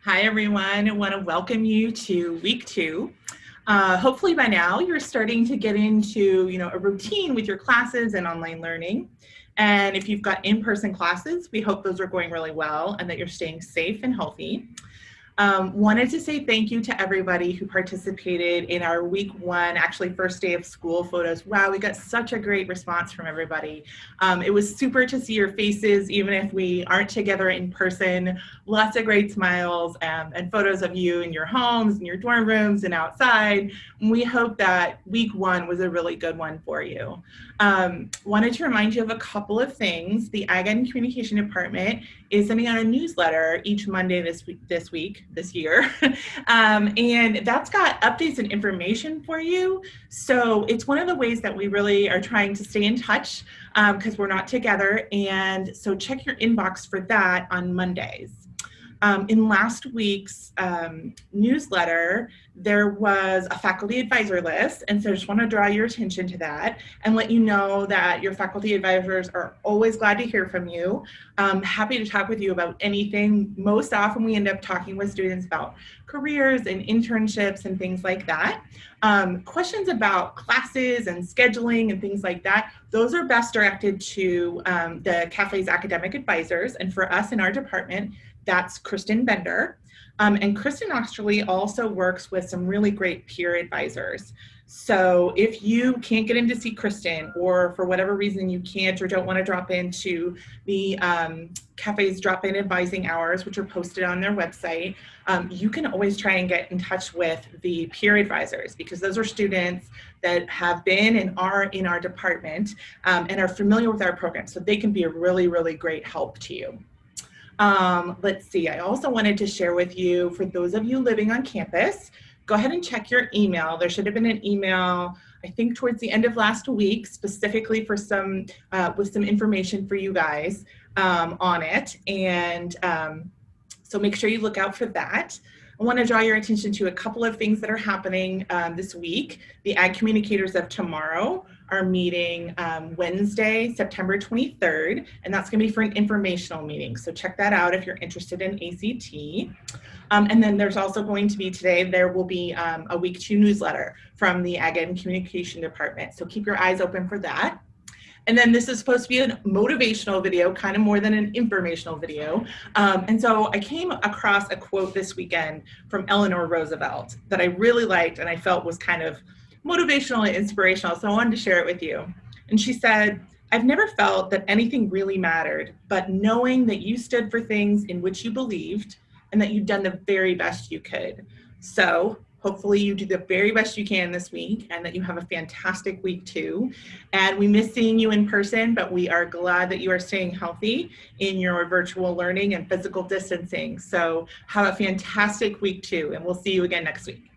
Hi, everyone. I want to welcome you to week 2. Hopefully by now you're starting to get into a routine with your classes and online learning. And if you've got in-person classes, we hope those are going really well and that you're staying safe and healthy. Wanted to say thank you to everybody who participated in our week 1, actually first day of school photos. Wow, we got such a great response from everybody. It was super to see your faces, even if we aren't together in person. Lots of great smiles and photos of you in your homes, in your dorm rooms, and outside. We hope that week 1 was a really good one for you. Wanted to remind you of a couple of things. The Ag Ed and Communication Department is sending out a newsletter each Monday this year. And that's got updates and information for you. So it's one of the ways that we really are trying to stay in touch because we're not together. And so check your inbox for that on Mondays. In last week's newsletter, there was a faculty advisor list, and so I just want to draw your attention to that and let you know that your faculty advisors are always glad to hear from you. Happy to talk with you about anything. Most often we end up talking with students about careers and internships and things like that. Questions about classes and scheduling and things like that, those are best directed to the CAFE's academic advisors, and for us in our department, that's Kristen Bender. And Kristen actually also works with some really great peer advisors. So if you can't get in to see Kristen, or for whatever reason you can't or don't want to drop into the CAFE's drop-in advising hours, which are posted on their website, you can always try and get in touch with the peer advisors, because those are students that have been and are in our department and are familiar with our program. So they can be a really, really great help to you. Let's see, I also wanted to share with you, for those of you living on campus, go ahead and check your email. There should have been an email, I think towards the end of last week, specifically for some, with some information for you guys on it. And so make sure you look out for that. I want to draw your attention to a couple of things that are happening this week. The Ag Communicators of Tomorrow are meeting Wednesday, September 23rd, and that's going to be for an informational meeting. So check that out if you're interested in ACT. And then there's also going to be today, there will be a week 2 newsletter from the Ag Ed and Communication Department. So keep your eyes open for that. And then this is supposed to be a motivational video, kind of more than an informational video. And so I came across a quote this weekend from Eleanor Roosevelt that I really liked and I felt was kind of motivational and inspirational. So I wanted to share it with you. And she said, "I've never felt that anything really mattered, but knowing that you stood for things in which you believed and that you'd done the very best you could." So hopefully you do the very best you can this week and that you have a fantastic week 2. And we miss seeing you in person, but we are glad that you are staying healthy in your virtual learning and physical distancing. So have a fantastic week 2, and we'll see you again next week.